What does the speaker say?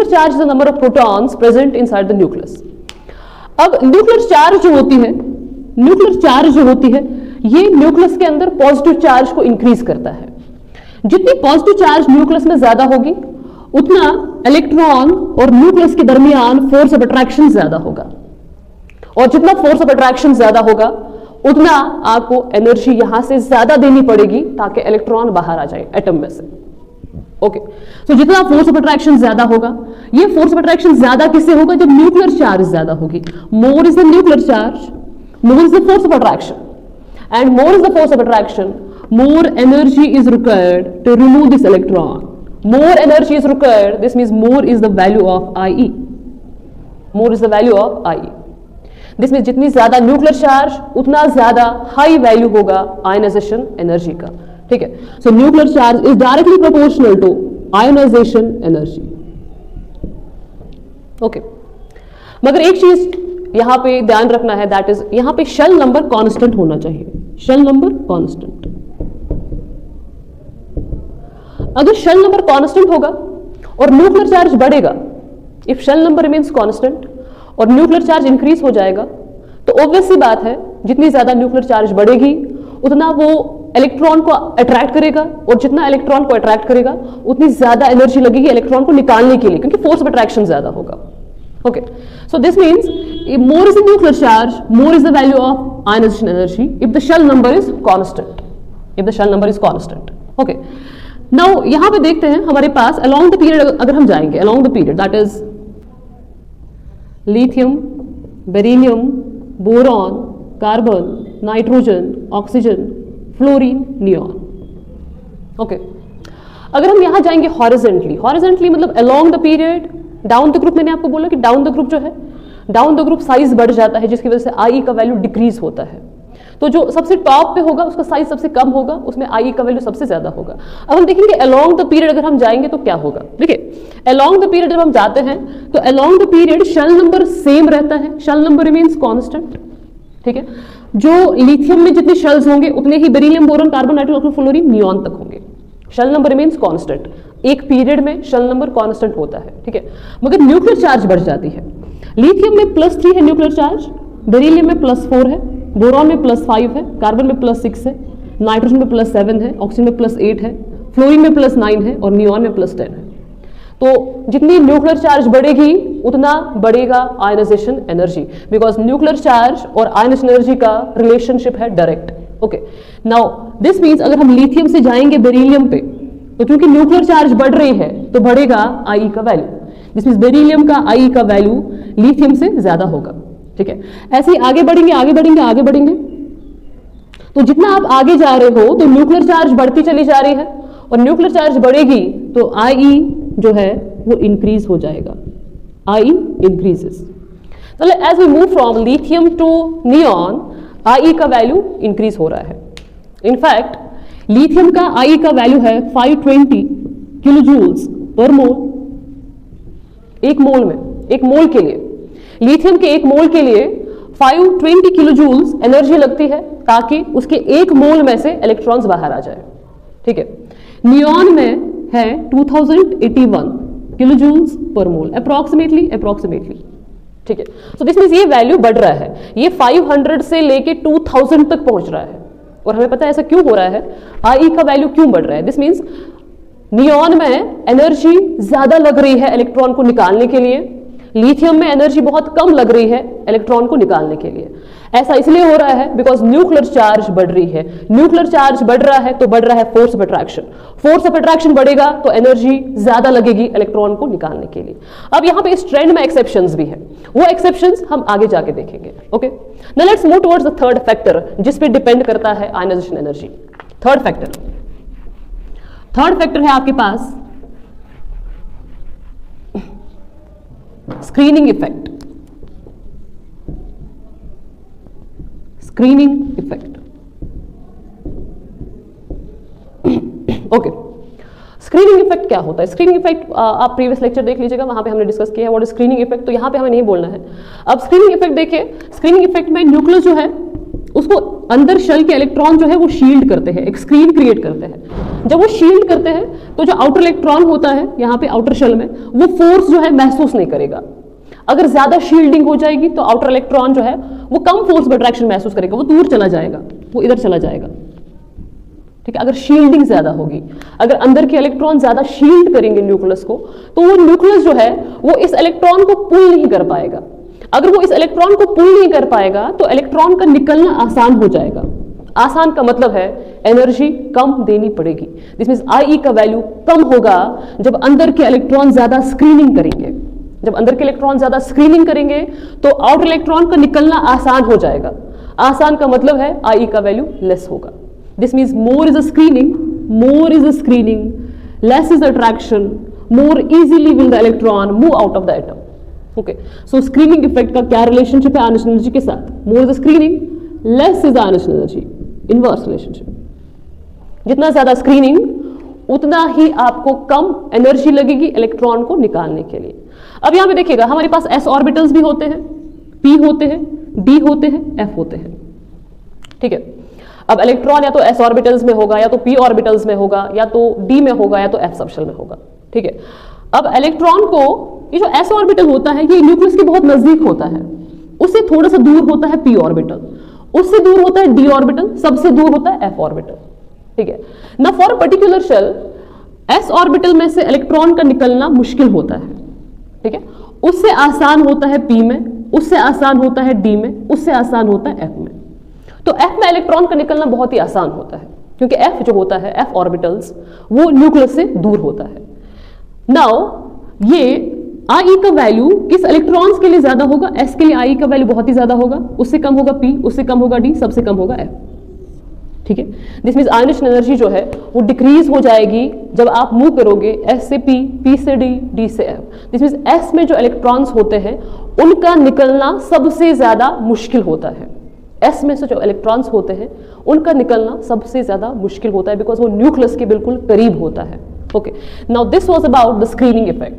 Nuclear charge is the number of protons present inside the nucleus. अब nuclear charge जो होती है, nuclear charge जो होती है, ये न्यूक्लियस के अंदर पॉजिटिव चार्ज को इंक्रीज करता है। जितनी पॉजिटिव चार्ज न्यूक्लियस में ज्यादा होगी, उतना इलेक्ट्रॉन और न्यूक्लियस के दरमियान फोर्स ऑफ अट्रैक्शन ज्यादा होगा, और जितना फोर्स ऑफ अट्रैक्शन ज्यादा होगा उतना आपको एनर्जी यहां से ज्यादा देनी पड़ेगी ताकि इलेक्ट्रॉन बाहर आ जाए एटम में से। ओके, तो जितना फोर्स ऑफ अट्रैक्शन ज्यादा होगा, ये फोर्स ऑफ अट्रैक्शन ज्यादा किससे होगा? जब न्यूक्लियर चार्ज ज्यादा होगी। More is the nuclear charge, more is the force of attraction, and more is the force of attraction, more energy is required to remove this electron. More energy is required, this means more is the value of IE. More is the value of IE. This means जितनी ज्यादा nuclear charge उतना ज्यादा high value होगा ionisation energy का। ठीक है, so nuclear charge is directly proportional to ionisation energy. Okay, मगर एक चीज यहां पे ध्यान रखना है, दैट इज यहां पे शेल नंबर कांस्टेंट होना चाहिए। Shell number constant. अगर शेल नंबर कांस्टेंट होगा और न्यूक्लियर चार्ज बढ़ेगा, if shell number remains constant और न्यूक्लियर चार्ज इंक्रीज हो जाएगा, तो ऑब्वियस सी बात है जितनी ज्यादा न्यूक्लियर चार्ज बढ़ेगी उतना वो इलेक्ट्रॉन को अट्रैक्ट करेगा, और जितना इलेक्ट्रॉन को अट्रैक्ट करेगा उतनी ज्यादा एनर्जी लगेगी इलेक्ट्रॉन को निकालने के लिए, क्योंकि फोर्स ऑफ अट्रैक्शन ज्यादा होगा। Okay, so this means more is the nuclear charge, more is the value of ionization energy if the shell number is constant. If the shell number is constant. Okay. Now यहाँ पे देखते हैं हमारे पास along the period अगर हम जाएंगे along the period, that is lithium, beryllium, boron, carbon, nitrogen, oxygen, fluorine, neon. Okay. अगर हम यहाँ जाएंगे horizontally, horizontally मतलब along the period, down the group, मैंने आपको बोला कि डाउन द ग्रुप जो है, डाउन द ग्रुप साइज बढ़ जाता है, जिसकी वजह से आई का वैल्यू डिक्रीज होता है। तो जो सबसे टॉप पे होगा उसका साइज सबसे कम होगा, उसमें आई का वैल्यू सबसे ज्यादा होगा। अब हम देखेंगे अलोंग द पीरियड अगर हम जाएंगे तो क्या होगा। देखिए, अलोंग द पीरियड जब हम जाते हैं तो along the period shell number same रहता है, शेल नंबर रिमेन्स कांस्टेंट। ठीक है, जो लिथियम में जितने शेल्स होंगे उतने ही beryllium, boron, carbon, nitrogen, fluorine, neon तक होंगे। शेल नंबर रिमेन्स कांस्टेंट, एक पीरियड में शेल नंबर कांस्टेंट होता है। ठीक है, मगर न्यूक्लियर चार्ज बढ़ जाती है। लिथियम में +3 है न्यूक्लियर चार्ज, बेरिलियम में +4 है, बोरॉन में +5 है, कार्बन में +6 है, नाइट्रोजन में +7 है, ऑक्सीजन में +8 है, फ्लोरीन में +9 है और नियॉन में +10 है। तो जितनी न्यूक्लियर चार्ज बढ़ेगी उतना बढ़ेगा ionization energy, because nuclear charge और आयनाइजेशन एनर्जी का रिलेशनशिप है direct. Okay, now this means अगर हम लिथियम से जाएंगे बेरिलियम पे, तो क्योंकि न्यूक्लियर चार्ज बढ़ रही है तो बढ़ेगा आई का वैल्यू, जिसमें बेरिलियम का आई का वैल्यू लिथियम से ज्यादा होगा। ठीक है, ऐसे ही आगे बढ़ेंगे आगे बढ़ेंगे आगे बढ़ेंगे, तो जितना आप आगे जा रहे हो तो न्यूक्लियर चार्ज बढ़ती चली जा रही है, और न्यूक्लियर चार्ज बढ़ेगी तो आई जो है वो इंक्रीज हो जाएगा, आई इंक्रीजेस। चलो, as we move from lithium to neon, I का वैल्यू इंक्रीज हो रहा है। इनफैक्ट लिथियम का आई का वैल्यू है 520 किलो जूल्स पर मोल, एक मोल में, एक मोल के लिए लिथियम के एक मोल के लिए 520 किलो जूल्स एनर्जी लगती है ताकि उसके एक मोल में से इलेक्ट्रॉन्स बाहर आ जाए। ठीक है, नियॉन में है 2081 किलो जूल्स पर मोल, अप्रोक्सीमेटली। ठीक है, सो दिस मींस ये वैल्यू बढ़ रहा है, ये 500 से लेके 2000 तक पहुंच रहा है, और हमें पता है ऐसा क्यों हो रहा है, आई का वैल्यू क्यों बढ़ रहा है। दिस मींस नियॉन में एनर्जी ज्यादा लग रही है इलेक्ट्रॉन को निकालने के लिए, लिथियम में एनर्जी बहुत कम लग रही है इलेक्ट्रॉन को निकालने के लिए। ऐसा इसलिए हो रहा है बिकॉज न्यूक्लियर चार्ज बढ़ रही है। न्यूक्लियर चार्ज बढ़ रहा है तो बढ़ रहा है force of attraction, force of attraction बढ़ेगा तो एनर्जी ज्यादा लगेगी इलेक्ट्रॉन को निकालने के लिए। अब यहाँ पे इस ट्रेंड में एक्सेप्शंस भी है, वो एक्सेप्शंस हम आगे जाके देखेंगे। Okay, now let's move towards the third factor जिस पे डिपेंड करता है आयनाइजेशन एनर्जी। थर्ड फैक्टर है आपके पास screening effect. Okay, screening effect क्या होता है? स्क्रीनिंग इफेक्ट आप प्रीवियस लेक्चर देख लीजिएगा, वहां पे हमने डिस्कस किया है व्हाट इज स्क्रीनिंग इफेक्ट, तो यहां पे हमें नहीं बोलना है। अब स्क्रीनिंग इफेक्ट देखिए, स्क्रीनिंग इफेक्ट में न्यूक्लियस जो है उसको अंदर शेल के इलेक्ट्रॉन जो है वो शील्ड करते हैं, एक स्क्रीन क्रिएट करते हैं। जब वो शील्ड करते हैं तो जो आउटर इलेक्ट्रॉन होता है यहाँ पे आउटर शेल में, वो फोर्स जो है महसूस नहीं करेगा। अगर ज्यादा शील्डिंग हो जाएगी तो आउटर इलेक्ट्रॉन जो है वो कम फोर्स में अट्रैक्शन महसूस करेगा, वो दूर चला जाएगा, वो इधर चला जाएगा। ठीक है, अगर शील्डिंग ज्यादा होगी, अगर अंदर के इलेक्ट्रॉन ज्यादा शील्ड करेंगे न्यूक्लियस को, तो वो न्यूक्लियस जो है वो इस इलेक्ट्रॉन को पुल नहीं कर पाएगा। अगर वो इस इलेक्ट्रॉन को पुल नहीं कर पाएगा तो इलेक्ट्रॉन का निकलना आसान हो जाएगा। आसान का मतलब है एनर्जी कम देनी पड़ेगी। दिस मींस आई का वैल्यू कम होगा जब अंदर के इलेक्ट्रॉन ज्यादा स्क्रीनिंग करेंगे। जब अंदर के इलेक्ट्रॉन ज्यादा स्क्रीनिंग करेंगे तो आउटर इलेक्ट्रॉन का निकलना आसान हो जाएगा। आसान का मतलब है आई का वैल्यू लेस होगा। This means more is a screening, less is attraction, more easily will the electron move out of the atom. Okay, so screening effect का क्या रिलेशनशिप है आयनेशन एनर्जी के साथ? More is screening, less is ionisation energy, inverse relationship. जितना ज्यादा screening उतना ही आपको कम energy लगेगी इलेक्ट्रॉन को निकालने के लिए। अब यहां पे देखिएगा हमारे पास s ऑर्बिटल्स भी होते हैं, p होते हैं, d होते हैं, f होते हैं। ठीक है, अब इलेक्ट्रॉन या तो s ऑर्बिटल्स में होगा, या तो p ऑर्बिटल्स में होगा, या तो d में होगा, या तो f सबशेल में होगा। ठीक है, अब इलेक्ट्रॉन को ये जो s ऑर्बिटल होता है ये न्यूक्लियस के बहुत नजदीक होता है, उससे थोड़ा सा दूर होता है p ऑर्बिटल, उससे दूर होता है d ऑर्बिटल, सबसे दूर होता है f ऑर्बिटल। ठीक है ना, for a particular shell s orbital में से इलेक्ट्रॉन का निकलना मुश्किल होता है। ठीक है, उससे आसान होता है p में, उससे आसान होता है d में, उससे आसान होता है f में। तो f में इलेक्ट्रॉन का निकलना बहुत ही आसान होता है क्योंकि f जो होता है f ऑर्बिटल्स वो न्यूक्लियस से दूर होता है। नाउ ये आई का वैल्यू किस इलेक्ट्रॉन्स के लिए ज्यादा होगा? s के लिए आई का वैल्यू बहुत ही ज्यादा होगा, उससे कम होगा p, उससे कम होगा d, सबसे कम होगा f। ठीक है, दिस मींस आयनेशन एनर्जी जो है वो डिक्रीज हो जाएगी जब आप मूव करोगे s से p, p से d, d से f। दिस मींस s में जो इलेक्ट्रॉन्स होते हैं उनका निकलना सबसे ज्यादा मुश्किल होता है। s में से जो इलेक्ट्रॉन्स होते हैं उनका निकलना सबसे ज्यादा मुश्किल होता है बिकॉज वो न्यूक्लियस के बिल्कुल करीब होता है। Okay, now this was about the screening effect.